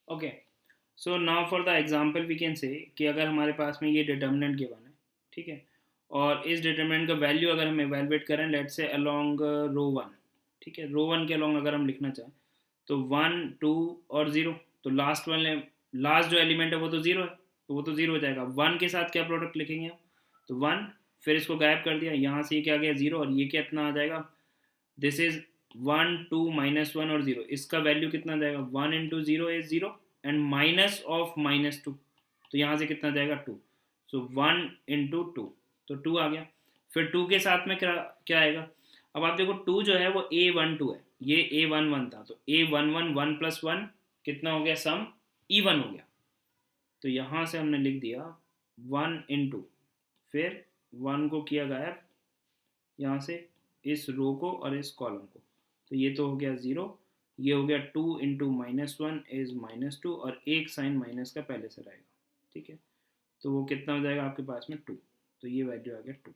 Okay, so now for the example we can say कि अगर हमारे पास में ये डिटर्मिनेंट गिवन है, ठीक है, और इस डिटर्मिनेंट का वैल्यू अगर हम इवेलुएट करें let's say along row one, ठीक है, रो वन के अलोंग अगर हम लिखना चाहें तो वन टू और ज़ीरो, तो लास्ट जो एलिमेंट है वो तो ज़ीरो है, तो वो तो ज़ीरो हो जाएगा। वन के साथ क्या प्रोडक्ट लिखेंगे हम, तो वन, फिर इसको गायब कर दिया, यहाँ से ये क्या आ गया ज़ीरो, और ये कितना आ जाएगा, this is one two minus one और जीरो, इसका वैल्यू कितना जाएगा, one into zero is zero and minus of minus two, तो यहाँ से कितना जाएगा two, so one into two, तो टू आ गया। फिर टू के साथ में क्या क्या आएगा, अब आप देखो टू जो है वो ए वन टू है, ये ए वन वन था, तो A one one, one plus one कितना हो गया, सम इवन हो गया, तो यहाँ से हमने लिख दिया वन इंटू, फिर वन को किया गायब यहाँ से, इस रो को और इस कॉलम को, तो ये तो हो गया ज़ीरो, ये हो गया two into minus one is minus two, और एक साइन माइनस का पहले से रहेगा, ठीक है, तो वो कितना हो जाएगा आपके पास में टू, तो ये वैल्यू आ गया टू।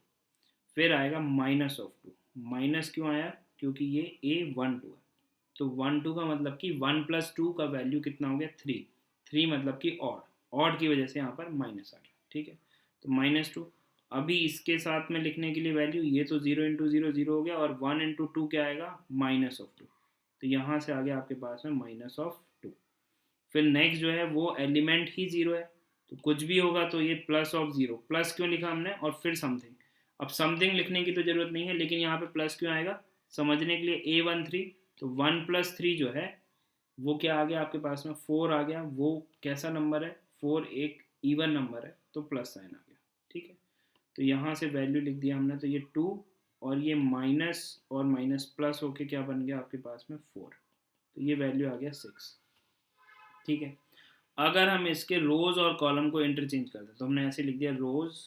फिर आएगा माइनस ऑफ टू, माइनस क्यों आया, क्योंकि ये ए वन टू है, तो वन टू का मतलब कि वन प्लस टू का वैल्यू कितना हो गया थ्री, थ्री मतलब कि ऑड, ऑड की वजह से यहाँ पर माइनस आ गया, ठीक है, तो माइनस टू। अभी इसके साथ में लिखने के लिए वैल्यू, ये तो जीरो इंटू जीरो जीरो हो गया, और वन इंटू टू क्या आएगा, माइनस ऑफ टू, तो यहाँ से आ गया आपके पास में माइनस ऑफ टू। फिर नेक्स्ट जो है वो एलिमेंट ही जीरो है, तो कुछ भी होगा तो ये प्लस ऑफ जीरो, प्लस क्यों लिखा हमने, और फिर समथिंग, अब समथिंग लिखने की तो जरूरत नहीं है, लेकिन यहाँ पे प्लस क्यों आएगा समझने के लिए, ए वन थ्री, तो वन प्लस थ्री जो है वो क्या आ गया आपके पास में, फोर आ गया, वो कैसा नंबर है, फोर एक इवन नंबर है, तो प्लस साइन आ गया, ठीक है, तो यहाँ से वैल्यू लिख दिया हमने, तो ये टू और ये माइनस और माइनस प्लस होके क्या बन गया आपके पास में फोर, तो ये वैल्यू आ गया सिक्स, ठीक है। अगर हम इसके रोज और कॉलम को इंटरचेंज कर दें तो हमने ऐसे लिख दिया रोज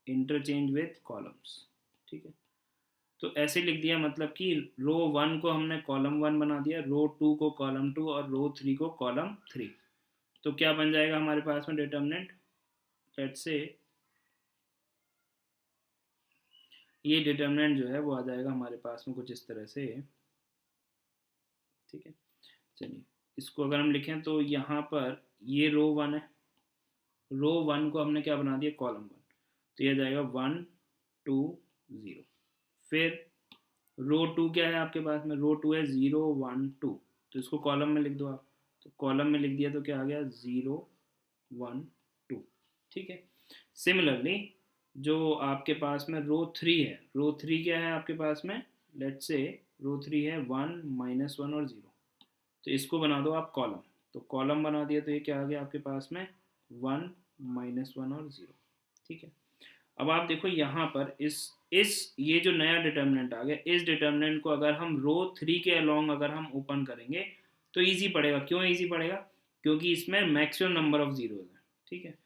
इंटरचेंज विथ कॉलम्स, ठीक है, तो ऐसे लिख दिया मतलब कि रो वन को हमने कॉलम वन बना दिया, रो टू को कॉलम टू और रो थ्री को कॉलम थ्री, तो क्या बन जाएगा हमारे पास में डिटर्मिनेंट, लेट्स से ये डिटर्मिनेंट जो है वो आ जाएगा हमारे पास में कुछ इस तरह से, ठीक है, चलिए इसको अगर हम लिखें तो यहाँ पर ये रो वन है, रो वन को हमने क्या बना दिया कॉलम वन, तो यह जाएगा वन टू ज़ीरो, फिर रो टू क्या है आपके पास में, रो टू है ज़ीरो वन टू, तो इसको कॉलम में लिख दो आप, तो कॉलम में लिख दिया तो क्या आ गया ज़ीरो वन टू, ठीक है। सिमिलरली जो आपके पास में रो थ्री है, रो थ्री क्या है आपके पास में, लेट्स से रो थ्री है वन माइनस वन और ज़ीरो, तो इसको बना दो आप कॉलम, तो कॉलम बना दिया तो ये क्या आ गया आपके पास में वन माइनस वन और ज़ीरो, ठीक है। अब आप देखो यहाँ पर इस ये जो नया डिटर्मिनेंट आ गया, इस डिटर्मिनेंट को अगर हम रो थ्री के अलोंग अगर हम ओपन करेंगे तो ईजी पड़ेगा, क्यों ईजी पड़ेगा, क्योंकि इसमें मैक्सिमम नंबर ऑफ जीरोज है, ठीक है,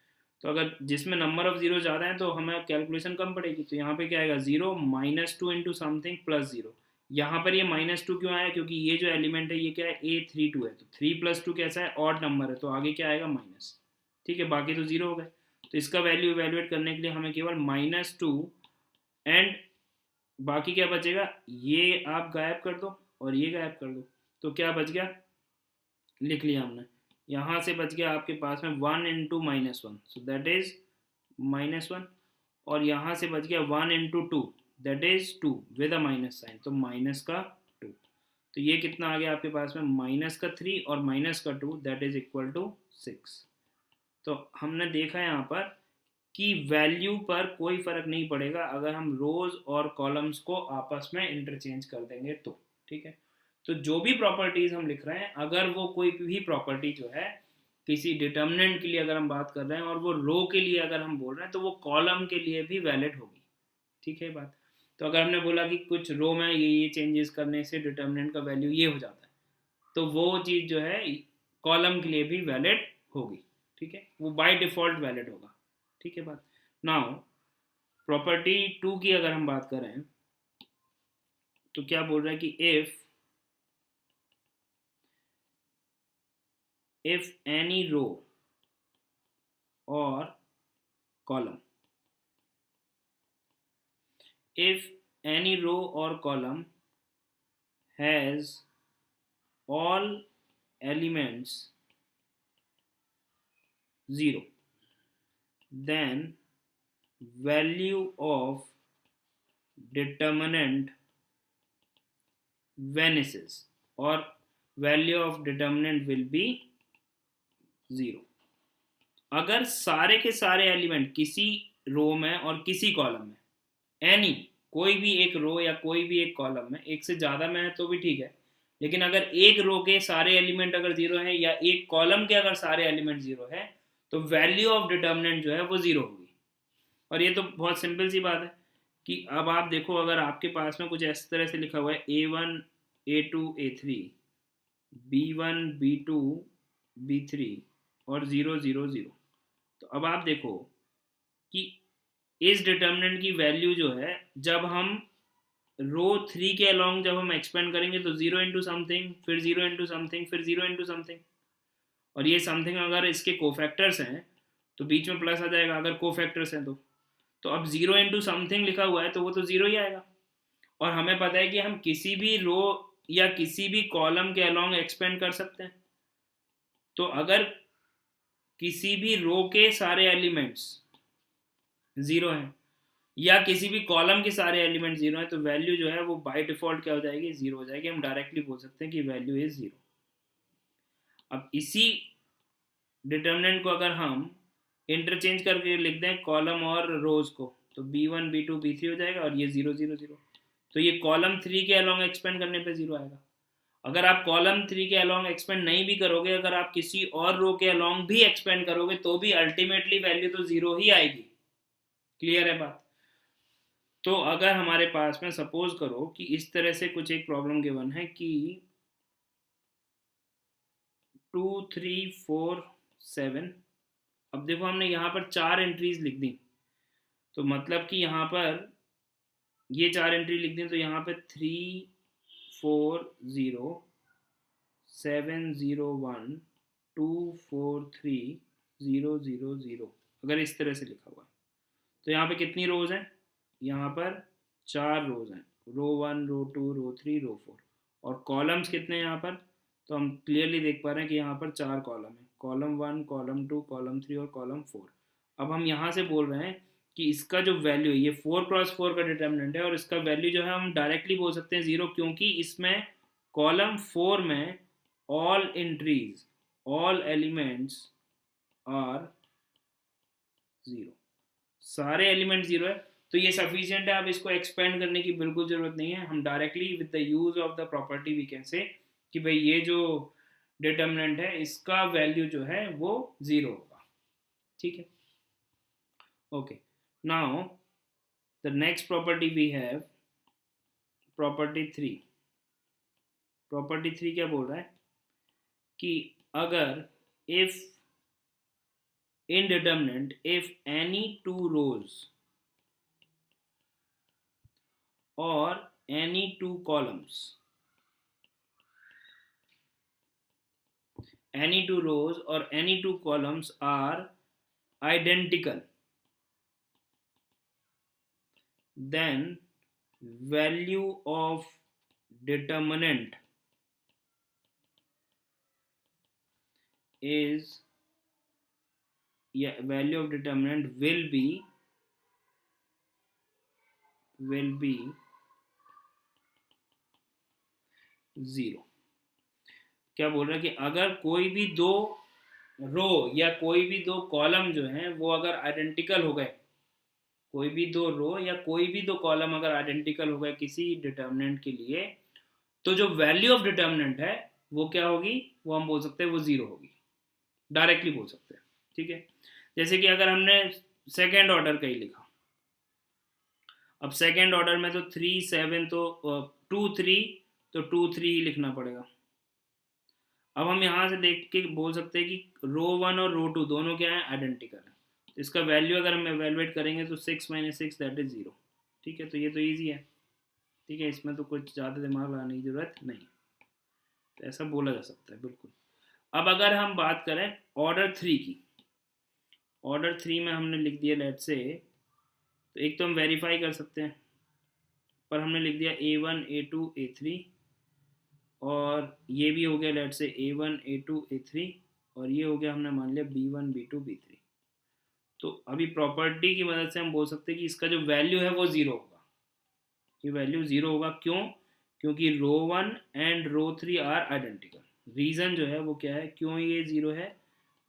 तो अगर जिसमें नंबर ऑफ जीरो ज़्यादा है तो हमें कैलकुलेशन कम पड़ेगी, तो यहाँ पे क्या आएगा zero minus two into something plus zero, यहाँ पर ये माइनस टू क्यों आया, क्योंकि ये जो एलिमेंट है ये क्या है ए थ्री टू है, तो थ्री प्लस टू कैसा है ऑड नंबर है, तो आगे क्या आएगा माइनस, ठीक है, बाकी तो जीरो हो गए, तो इसका वैल्यू इवेलुएट करने के लिए हमें केवल माइनस टू एंड बाकी क्या बचेगा, ये आप गायब कर दो और ये गायब कर दो, तो क्या बच गया, लिख लिया हमने, यहाँ से बच गया आपके पास में one into minus one, so that is minus one, और यहाँ से बच गया one into two, that is two with a minus sign, तो माइनस का टू, तो ये कितना आ गया आपके पास में माइनस का थ्री और माइनस का two, that is equal to six. तो हमने देखा यहाँ पर कि वैल्यू पर कोई फर्क नहीं पड़ेगा अगर हम रोज और कॉलम्स को आपस में इंटरचेंज कर देंगे तो, ठीक है, तो जो भी प्रॉपर्टीज हम लिख रहे हैं अगर वो कोई भी प्रॉपर्टी जो है किसी डिटर्मिनेंट के लिए अगर हम बात कर रहे हैं और वो रो के लिए अगर हम बोल रहे हैं तो वो कॉलम के लिए भी वैलिड होगी, ठीक है बात। तो अगर हमने बोला कि कुछ रो में ये चेंजेस करने से डिटर्मिनेंट का वैल्यू ये हो जाता है, तो वो चीज़ जो है कॉलम के लिए भी वैलिड होगी, ठीक है, वो बाय डिफ़ॉल्ट वैलिड होगा, ठीक है बात। नाउ प्रॉपर्टी टू की अगर हम बात करें तो क्या बोल रहा है कि इफ एनी रो और column, if any row or column has all elements 0, then value of determinant vanishes or value of determinant will be 0. अगर सारे के सारे एलिमेंट किसी रो में और किसी कॉलम में, एनी कोई भी एक रो या कोई भी एक कॉलम में, एक से ज़्यादा में है तो भी ठीक है, लेकिन अगर एक रो के सारे एलिमेंट अगर जीरो है या एक कॉलम के अगर सारे एलिमेंट जीरो है तो वैल्यू ऑफ डिटर्मिनेंट जो है वो जीरो होगी. और ये तो बहुत सिंपल सी बात है कि अब आप देखो, अगर आपके पास में कुछ इस तरह से लिखा हुआ है A1 A2 A3 B1 B2 B3 और 0 0 0, तो अब आप देखो कि इस डिटर्मिनेंट की वैल्यू जो है, जब हम रो 3 के अलॉन्ग जब हम एक्सपेंड करेंगे तो 0 इंटू समथिंग, फिर 0 इंटू समथिंग, फिर 0 इंटू समथिंग, और ये समथिंग अगर इसके कोफैक्टर्स हैं तो बीच में प्लस आ जाएगा अगर कोफैक्टर्स हैं तो अब 0 इंटू समथिंग लिखा हुआ है तो वो तो 0 ही आएगा. और हमें पता है कि हम किसी भी रो या किसी भी कॉलम के अलॉन्ग एक्सपेंड कर सकते हैं. तो अगर किसी भी रो के सारे एलिमेंट्स ज़ीरो हैं या किसी भी कॉलम के सारे एलिमेंट जीरो हैं तो वैल्यू जो है वो बाय डिफॉल्ट क्या हो जाएगी, जीरो हो जाएगी. हम डायरेक्टली बोल सकते हैं कि वैल्यू इज जीरो. अब इसी डिटर्मिनेंट को अगर हम इंटरचेंज करके लिख दें कॉलम और रोज को तो B1 B2 B3 हो जाएगा और ये 0 0 0, तो ये कॉलम 3 के अलॉन्ग एक्सपेंड करने पे 0 आएगा. अगर आप कॉलम 3 के अलॉन्ग एक्सपेंड नहीं भी करोगे, अगर आप किसी और रो के अलॉन्ग भी एक्सपेंड करोगे तो भी अल्टीमेटली वैल्यू तो 0 ही आएगी. क्लियर है बात? तो अगर हमारे पास में सपोज करो कि इस तरह से कुछ एक प्रॉब्लम गिवन है कि 2 3 4 7, अब देखो हमने यहाँ पर 4 एंट्रीज लिख दी, तो मतलब कि यहाँ पर ये 4 एंट्री लिख दी तो यहाँ पे 3 4 0 7 0 1 2 4 3 0 0 0, अगर इस तरह से लिखा हुआ है तो यहाँ पे कितनी रोज हैं, यहाँ पर 4 रोज हैं, रो 1 रो 2 रो 3 रो 4, और कॉलम्स कितने हैं यहाँ पर, तो हम क्लियरली देख पा रहे हैं कि यहाँ पर 4 कॉलम है, कॉलम 1 कॉलम 2 कॉलम 3 और कॉलम 4. अब हम यहाँ से बोल रहे हैं कि इसका जो वैल्यू है ये 4x4 का डिटर्मिनेंट है और इसका वैल्यू जो है हम डायरेक्टली बोल सकते हैं 0, क्योंकि इसमें कॉलम 4 में all entries all elements are 0, सारे एलिमेंट 0 है. तो ये सफिशिएंट है, अब इसको एक्सपेंड करने की बिल्कुल ज़रूरत नहीं है. हम directly with the use of the property we can say कि भाई ये जो डिटर्मिनेंट है इसका वैल्यू जो है वो 0 होगा. ठीक है, okay. Now the next property we have property 3. Property 3 क्या बोल रहा है कि अगर if indeterminate if any two rows or any two columns, any two rows or any two columns are identical, then value of determinant is value of determinant will be 0. क्या बोल रहा है कि अगर कोई भी दो रो या कोई भी दो कॉलम जो हैं वो अगर आइडेंटिकल हो गए, कोई भी दो रो या कोई भी दो कॉलम अगर आइडेंटिकल हो गए किसी डिटर्मिनेंट के लिए, तो जो वैल्यू ऑफ डिटर्मिनेंट है वो क्या होगी, वो हम बोल सकते हैं वो 0 होगी. डायरेक्टली बोल सकते हैं. ठीक है, जैसे कि अगर हमने सेकेंड ऑर्डर का ही लिखा, अब सेकेंड ऑर्डर में तो 3 7 तो 2 3 तो 2 3 ही लिखना पड़ेगा. अब हम यहाँ से देख के बोल सकते हैं कि रो 1 और रो 2 दोनों क्या है, आइडेंटिकल है. तो इसका वैल्यू अगर हम एवेलुएट करेंगे तो 6 - 6 दैट इज 0. ठीक है, तो ये तो ईजी है. ठीक है, इसमें तो कुछ ज़्यादा दिमाग लगाने की ज़रूरत नहीं, तो ऐसा बोला जा सकता है बिल्कुल. अब अगर हम बात करें ऑर्डर 3 की, ऑर्डर 3 में हमने लिख दिया लेट से, तो एक तो हम वेरीफाई कर सकते हैं, पर हमने लिख दिया A1 A2 A3 और ये भी हो गया लेट से A1 A2 A3 और ये हो गया हमने मान लिया B1 B2 B3। तो अभी प्रॉपर्टी की मदद से हम बोल सकते हैं कि इसका जो वैल्यू है वो ज़ीरो होगा। ये वैल्यू ज़ीरो होगा, क्यों? क्योंकि row 1 and row 3 are identical. Reason जो है वो क्या है, क्यों ये ज़ीरो है?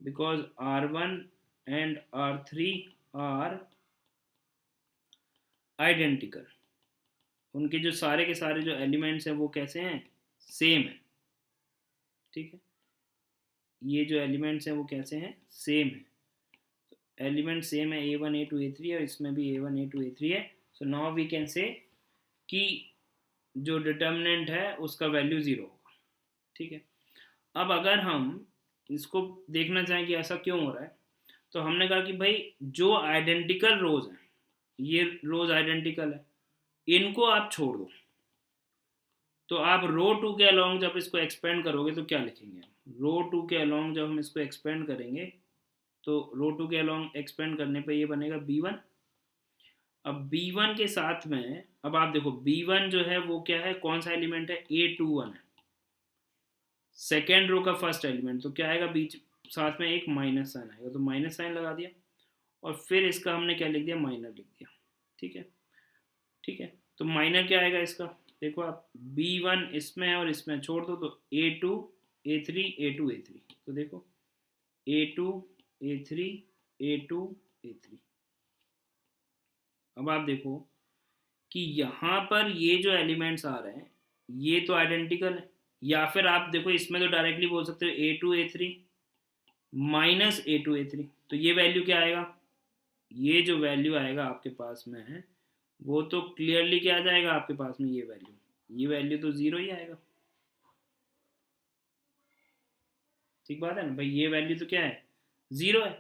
Because R1 and R3 are identical. उनके जो सारे के सारे जो एलिमेंट्स हैं वो कैसे हैं? सेम है। ठीक है, ये जो एलिमेंट्स हैं वो कैसे हैं? सेम है। एलिमेंट सेम है, A1 A2 A3 और इसमें भी A1 A2 A3 है। So now we can say कि जो डिटर्मिनेंट है उसका वैल्यू ज़ीरो होगा। ठीक है, अब अगर हम इसको देखना चाहें कि ऐसा क्यों हो रहा है, तो हमने कहा कि भाई जो आइडेंटिकल रोज हैं, ये रोज आइडेंटिकल है, इनको आप छोड़ दो। तो आप रो 2 के अलोंग जब इसको एक्सपेंड करोगे तो क्या लिखेंगे? रो 2 के अलोंग जब हम इसको एक्सपेंड करेंगे तो रो 2 के अलोंग एक्सपेंड करने पे ये बनेगा B1। अब B1 के साथ में अब आप देखो B1 जो है वो क्या है, कौन सा एलिमेंट है? A21 है, सेकेंड रो का फर्स्ट एलिमेंट। तो क्या आएगा बीच साथ में? एक माइनस साइन आएगा, तो माइनस साइन लगा दिया और फिर इसका हमने क्या लिख दिया? माइनर लिख दिया। ठीक है, ठीक है, तो माइनर क्या आएगा इसका? देखो आप B1 इसमें और इसमें छोड़ दो तो A2 A3 A2 A3। तो देखो A2 A3 A2 A3। अब आप देखो कि यहाँ पर ये जो एलिमेंट्स आ रहे हैं ये तो आइडेंटिकल है, या फिर आप देखो इसमें तो डायरेक्टली बोल सकते हो A2 A3 minus A2 A3। तो ये वैल्यू क्या आएगा? ये जो वैल्यू आएगा आपके पास में है वो तो क्लियरली क्या आ जाएगा आपके पास में? ये वैल्यू तो ज़ीरो ही आएगा। ठीक बात है ना भाई, ये वैल्यू तो क्या है? ज़ीरो है।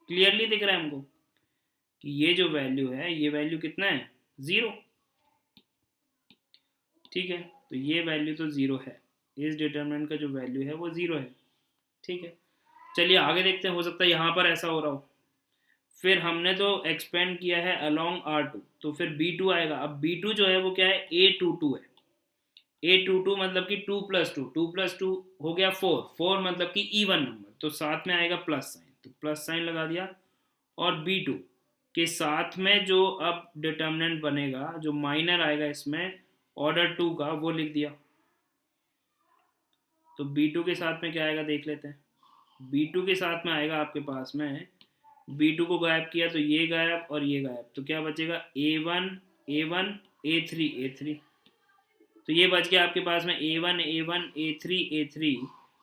क्लियरली दिख रहा है हमको कि ये जो वैल्यू है ये वैल्यू कितना है? ज़ीरो। ठीक है, तो ये वैल्यू तो ज़ीरो है, इस डिटर्मिनेंट का जो वैल्यू है वो ज़ीरो है। ठीक है, चलिए आगे देखते हैं, हो सकता है यहाँ पर ऐसा हो रहा हो। फिर हमने तो एक्सपेंड किया है अलोंग R2, तो फिर B2 आएगा। अब B2 जो है वो क्या है? A22 है। A22 मतलब कि 2 + 2, 2 + 2 हो गया 4, 4 मतलब कि इवन नंबर, तो साथ में आएगा प्लस साइन, तो प्लस साइन लगा दिया। और B2 के साथ में जो अब डिटर्मिनेंट बनेगा, जो माइनर आएगा इसमें ऑर्डर 2 का, वो लिख दिया। तो B2 के साथ में क्या आएगा देख लेते हैं। B2 के साथ में आएगा आपके पास में, B2 को गायब किया तो ये गायब और ये गायब, तो क्या बचेगा? A1 A1 A3 A3। तो ये बच गया आपके पास में A1 A1 A3 A3।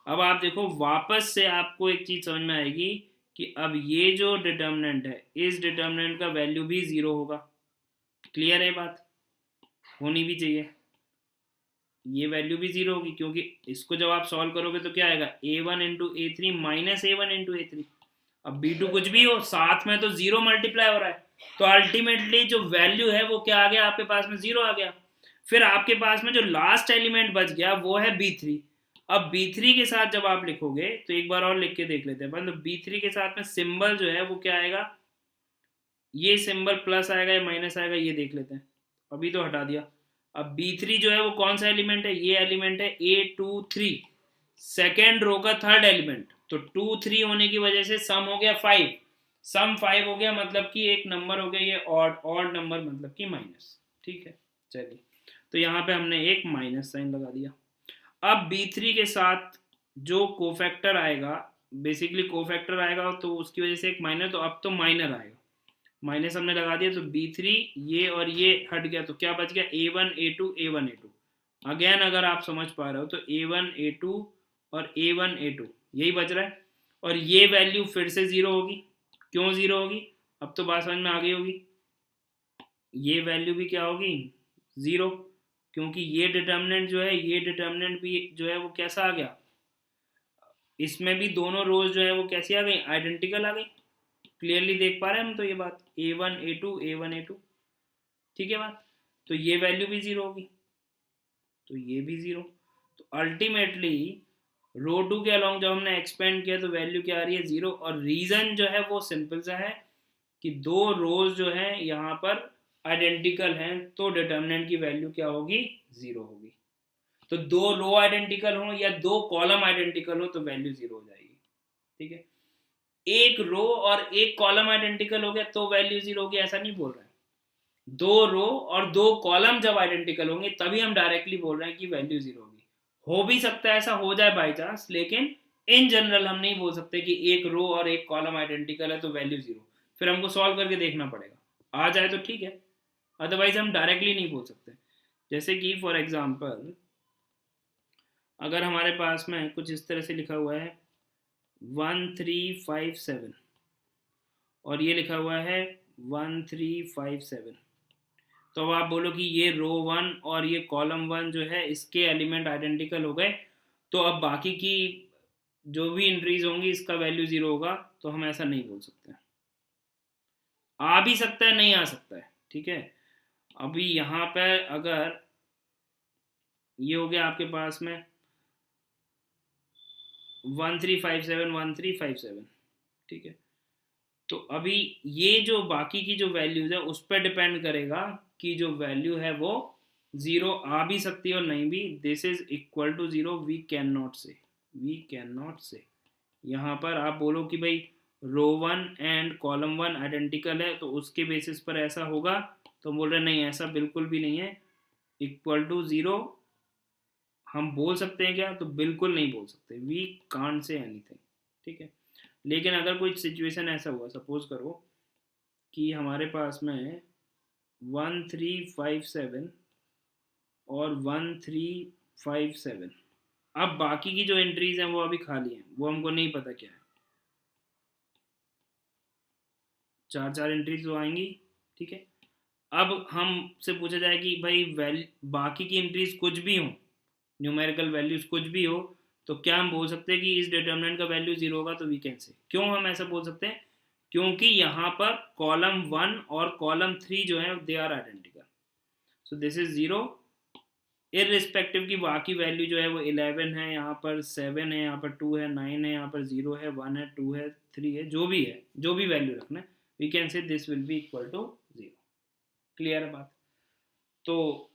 अब आप देखो वापस से आपको एक चीज़ समझ में आएगी कि अब ये जो डिटर्मिनेंट है इस डिटर्मिनेंट का वैल्यू भी ज़ीरो होगा। क्लियर है बात? होनी भी चाहिए, ये वैल्यू भी ज़ीरो होगी, क्योंकि इसको जब आप सॉल्व करोगे तो क्या आएगा? A1 into A3 minus A1 into A3। अब B2 कुछ भी हो, साथ में तो ज़ीरो मल्टीप्लाई हो रहा है, तो अल्टीमेटली जो वैल्यू है वो क्या आ गया आपके पास में? ज़ीरो आ गया। फिर आपके पास में जो लास्ट एलिमेंट बच गया वो है B3। अब B3 के साथ जब आप लिखोगे तो एक बार और लिख के देख लेते हैं, मतलब B3 के साथ में सिंबल जो है वो क्या आएगा? ये सिंबल प्लस आएगा या माइनस आएगा ये देख लेते हैं। अभी तो हटा दिया। अब B3 जो है वो कौन सा एलिमेंट है? ये एलिमेंट है A23, सेकेंड रो का थर्ड एलिमेंट। तो 2 3 होने की वजह से सम हो गया 5, सम 5 हो गया, मतलब कि एक नंबर हो गया ये ऑड, ऑड नंबर मतलब कि माइनस। ठीक है, चलिए, तो यहाँ पे हमने एक माइनस साइन लगा दिया। अब B3 के साथ जो कोफैक्टर आएगा, बेसिकली कोफैक्टर आएगा तो उसकी वजह से एक माइनर, तो अब तो माइनर आएगा, माइनस हमने लगा दिया। तो B3 ये और ये हट गया, तो क्या बच गया? A1 A2 A1 A2। Again अगर आप समझ पा रहे हो तो A1 A2 और A1 A2 यही बच रहा है, और ये वैल्यू फिर से ज़ीरो होगी। क्यों ज़ीरो होगी? अब तो बात समझ में आ गई होगी। ये वैल्यू भी क्या होगी? ज़ीरो, क्योंकि ये डिटर्मिनेंट जो है, ये डिटर्मिनेंट भी जो है वो कैसा आ गया? इसमें भी दोनों रोज जो है वो कैसी आ गई? आइडेंटिकल आ गई। क्लियरली देख पा रहे हैं हम तो ये बात, A1 A2 A1 A2। ठीक है बात, तो ये वैल्यू भी ज़ीरो होगी, तो ये भी ज़ीरो। तो अल्टीमेटली रो 2 के अलोंग जब हमने एक्सपेंड किया तो वैल्यू क्या आ रही है? ज़ीरो। और रीज़न जो है वो सिंपल सा है कि दो रोज जो है यहाँ पर आइडेंटिकल हैं, तो डिटर्मिनेंट की वैल्यू क्या होगी? ज़ीरो होगी। तो दो रो आइडेंटिकल हो या दो कॉलम आइडेंटिकल हो तो वैल्यू 0 हो जाएगी, ठीक है। एक रो और एक कॉलम आइडेंटिकल हो गया तो वैल्यू 0 होगी, ऐसा नहीं बोल रहे हैं। दो रो और दो कॉलम जब आइडेंटिकल होंगे तभी हम डायरेक्टली बोल रहे हैं कि वैल्यू 0 होगी। हो भी सकता है ऐसा हो जाए बाई चांस, लेकिन इन जनरल हम नहीं बोल सकते कि एक रो और एक कॉलम आइडेंटिकल है तो वैल्यू 0। फिर हमको सॉल्व करके देखना पड़ेगा, आ जाए तो ठीक है, अदरवाइज हम डायरेक्टली नहीं बोल सकते। जैसे कि फॉर एग्जांपल अगर हमारे पास में कुछ इस तरह से लिखा हुआ है 1357 और ये लिखा हुआ है 1357, तो अब आप बोलो कि ये रो 1 और ये कॉलम 1 जो है इसके एलिमेंट आइडेंटिकल हो गए, तो अब बाकी की जो भी एंट्रीज होंगी इसका वैल्यू 0 होगा, तो हम ऐसा नहीं बोल सकते। आ भी सकता है, नहीं आ सकता है, ठीक है। अभी यहाँ पर अगर ये हो गया आपके पास में 1357 ठीक है, तो अभी ये जो बाकी की जो वैल्यूज है उस पर डिपेंड करेगा कि जो वैल्यू है वो 0 आ भी सकती है और नहीं भी। This is equal to 0, we can not say. यहाँ पर आप बोलो कि भाई रो 1 एंड कॉलम 1 आइडेंटिकल है तो उसके बेसिस पर ऐसा होगा, तो बोल रहे नहीं ऐसा बिल्कुल भी नहीं है। इक्वल टू 0 हम बोल सकते हैं क्या, तो बिल्कुल नहीं बोल सकते, वी कांट से एनीथिंग, ठीक है। लेकिन अगर कोई सिचुएशन ऐसा हुआ, सपोज करो कि हमारे पास में 1357 और 1357, अब बाकी की जो एंट्रीज हैं वो अभी खाली हैं, वो हमको नहीं पता क्या है, चार चार एंट्रीज तो आएंगी, ठीक है। अब हमसे पूछा जाए कि भाई बाकी की एंट्रीज कुछ भी हो, न्यूमेरिकल वैल्यूज कुछ भी हो, तो क्या हम बोल सकते हैं कि इस डिटर्मिनेंट का वैल्यू 0 होगा, तो वी कैन से। क्यों हम ऐसा बोल सकते हैं, क्योंकि यहाँ पर कॉलम 1 और कॉलम 3 जो है they are identical, so this is 0 irrespective की बाकी वैल्यू जो है वो 11 है, यहाँ पर 7 है, यहाँ पर 2 है, 9 है, यहाँ पर 0 है, 1 है, 2 है, 3 है, जो भी है, जो भी वैल्यू रखना है, we can say this will be equal to 0। Clear है बात। तो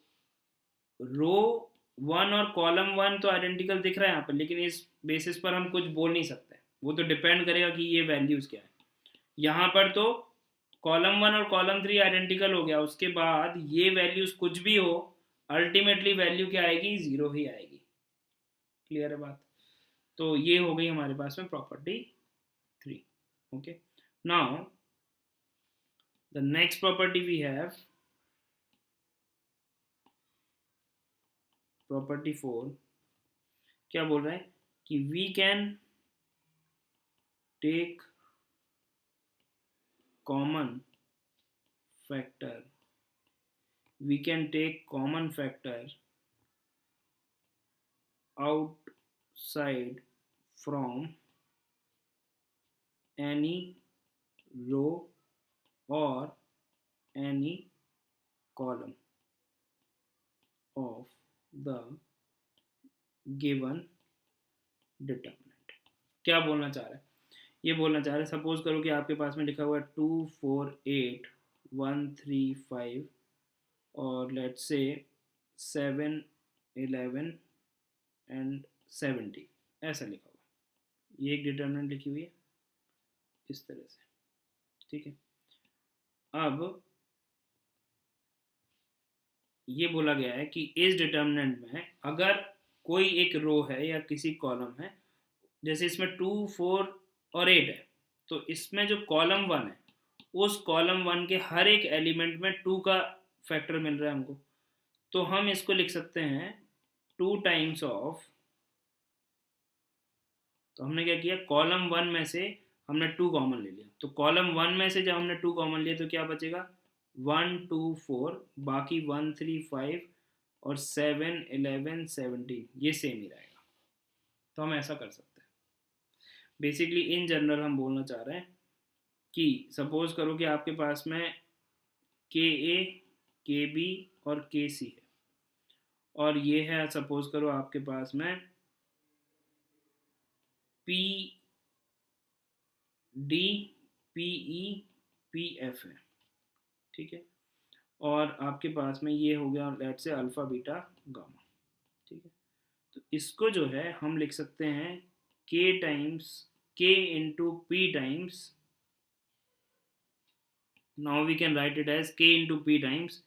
रो 1 और कॉलम 1 तो आइडेंटिकल दिख रहा है यहाँ पर, लेकिन इस बेसिस पर हम कुछ बोल नहीं सकते, वो तो डिपेंड करेगा कि ये वैल्यूज क्या है। यहाँ पर तो कॉलम 1 और कॉलम 3 आइडेंटिकल हो गया, उसके बाद ये वैल्यूज कुछ भी हो, अल्टीमेटली वैल्यू क्या आएगी, 0 ही आएगी। क्लियर है बात। तो ये हो गई हमारे पास में property 3। Okay, now the next property we have property 4। क्या बोल रहा है कि we can take common factor, we can take common factor outside from any row or any column of the given determinant। क्या बोलना चाह रहा है, ये बोलना चाह रहे हैं सपोज करो कि आपके पास में लिखा हुआ है 2 4 8 1 3 5 और लेट्स से 7 11 एंड 70, ऐसा लिखा हुआ, ये एक डिटर्मिनेंट लिखी हुई है इस तरह से, ठीक है। अब ये बोला गया है कि इस डिटर्मिनेंट में अगर कोई एक रो है या किसी कॉलम है, जैसे इसमें 2 4 और 8 है, तो इसमें जो कॉलम 1 है उस कॉलम 1 के हर एक एलिमेंट में 2 का फैक्टर मिल रहा है हमको, तो हम इसको लिख सकते हैं 2 टाइम्स ऑफ, तो हमने क्या किया, कॉलम 1 में से हमने 2 कॉमन ले लिया, तो कॉलम 1 में से जब हमने 2 कॉमन लिया तो क्या बचेगा 1 2 4, बाकी 1 3 5 और 7 11 17 ये सेम ही रहेगा। तो हम ऐसा कर सकते हैं, बेसिकली इन जनरल हम बोलना चाह रहे हैं कि सपोज करो कि आपके पास में के ए के बी और के सी है, और ये है सपोज करो आपके पास में P D P E P F है, ठीक है, और आपके पास में ये हो गया लेट से अल्फा बीटा गामा, ठीक है। इसको जो है हम लिख सकते हैं k times k into P times, now we can write it as k into P times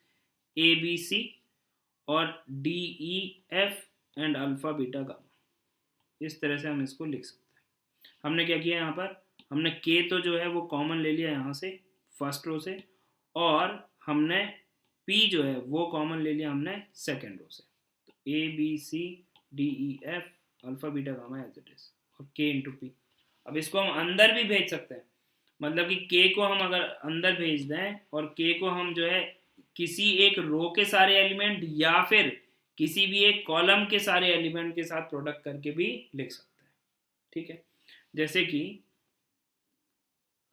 A B C और D E F and alpha beta gamma. इस तरह से हम इसको लिख सकते हैं। हमने क्या किया यहाँ पर, हमने k तो जो है वो कॉमन ले लिया यहाँ से फर्स्ट रो से, और हमने p जो है वो कॉमन ले लिया हमने सेकेंड रो से। तो A B C D E F alpha beta gamma as it is और k इंटू पी। अब इसको हम अंदर भी भेज सकते हैं, मतलब कि k को हम अगर अंदर भेज दें और k को हम जो है किसी एक रो के सारे एलिमेंट या फिर किसी भी एक कॉलम के सारे एलिमेंट के साथ प्रोडक्ट करके भी लिख सकते हैं। ठीक है, जैसे कि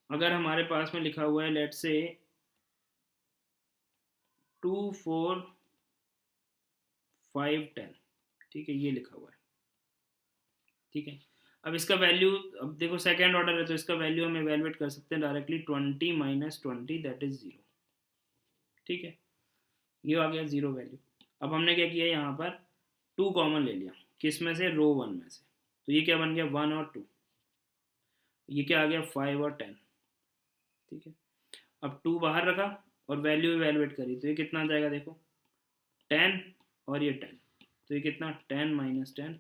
अगर हमारे पास में लिखा हुआ है लेट से 2 4 5 10, ठीक है, ये लिखा हुआ है। ठीक है, अब इसका वैल्यू, अब देखो सेकेंड ऑर्डर है तो इसका वैल्यू हम इवेलुएट कर सकते हैं डायरेक्टली 20 माइनस 20 दैट इज 0। ठीक है, ये आ गया 0 वैल्यू। अब हमने क्या किया यहाँ पर 2 कॉमन ले लिया, किस में से, रो 1 में से, तो ये क्या बन गया 1 और 2, ये क्या आ गया 5 और 10। ठीक है, अब 2 बाहर रखा और वैल्यू इवेलुएट करी तो ये कितना आ जाएगा, देखो 10 और ये 10, तो ये कितना 10 माइनस 10,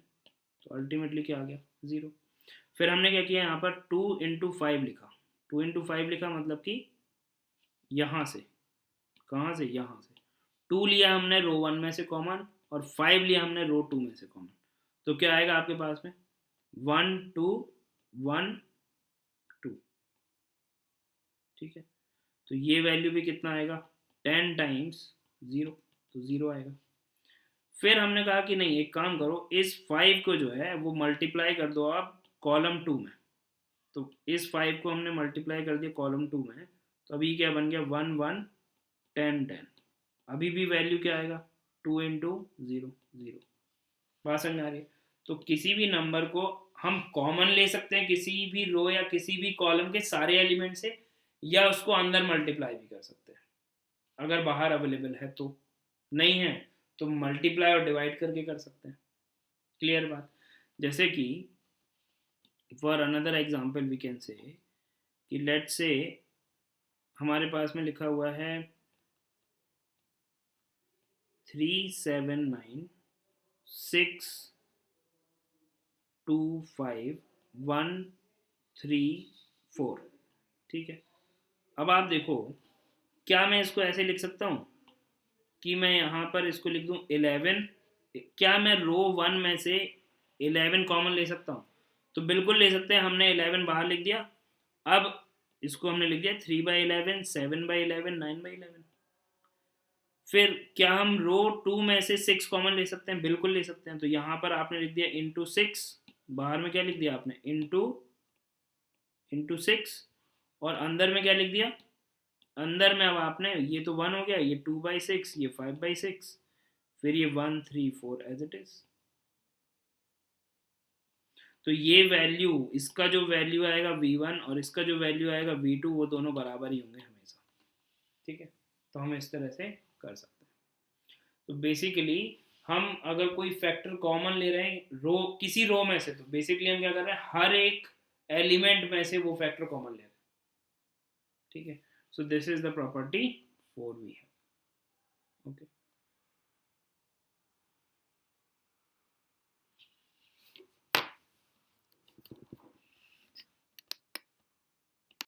तो अल्टीमेटली क्या आ गया 0। फिर हमने क्या किया यहाँ पर 2 इंटू 5 लिखा, 2 इंटू 5 लिखा मतलब कि यहाँ से, कहाँ से, यहाँ से 2 लिया हमने रो 1 में से कॉमन और 5 लिया हमने रो 2 में से कॉमन, तो क्या आएगा आपके पास में 1 2 1 2। ठीक है, तो ये वैल्यू भी कितना आएगा 10 टाइम्स 0, तो 0 आएगा। फिर हमने कहा कि नहीं, एक काम करो, इस 5 को जो है वो मल्टीप्लाई कर दो आप कॉलम 2 में, तो इस 5 को हमने मल्टीप्लाई कर दिया कॉलम 2 में, तो अभी क्या बन गया 1 1 10 10। अभी भी वैल्यू क्या आएगा 2 इंटू 0 0। बात समझ आ रही है? तो किसी भी नंबर को हम कॉमन ले सकते हैं किसी भी रो या किसी भी कॉलम के सारे एलिमेंट से, या उसको अंदर मल्टीप्लाई भी कर सकते हैं अगर बाहर अवेलेबल है तो, नहीं है तो मल्टीप्लाई और डिवाइड करके कर सकते हैं। क्लियर बात? जैसे कि for another example we can say कि लेट से हमारे पास में लिखा हुआ है 3 7 9 6 2 5 1 3 4। ठीक है, अब आप देखो, क्या मैं इसको ऐसे लिख सकता हूँ कि मैं यहाँ पर इसको लिख दूँ 11, क्या मैं रो 1 में से 11 कॉमन ले सकता हूँ? तो बिल्कुल ले सकते हैं, हमने 11 बाहर लिख दिया। अब इसको हमने लिख दिया 3/11 7/11 9/11। फिर क्या हम रो 2 में से 6 कॉमन ले सकते हैं? बिल्कुल ले सकते हैं। तो यहाँ पर आपने लिख दिया इंटू 6, बाहर में क्या लिख दिया आपने इंटू 6, और अंदर में क्या लिख दिया, अंदर में अब आपने, ये तो 1 हो गया, ये 2/6, ये 5/6, फिर ये 1 3 4 एज इट इज। तो ये वैल्यू, इसका जो वैल्यू आएगा v1 और इसका जो वैल्यू आएगा v2, वो दोनों बराबर ही होंगे हमेशा। ठीक है, तो हम इस तरह से कर सकते हैं। तो बेसिकली हम अगर कोई फैक्टर कॉमन ले रहे हैं रो, किसी रो में से, तो बेसिकली हम क्या कर रहे हैं, हर एक एलिमेंट में से वो फैक्टर कॉमन ले रहे हैं। ठीक है, so this is the property 4 we have. Okay.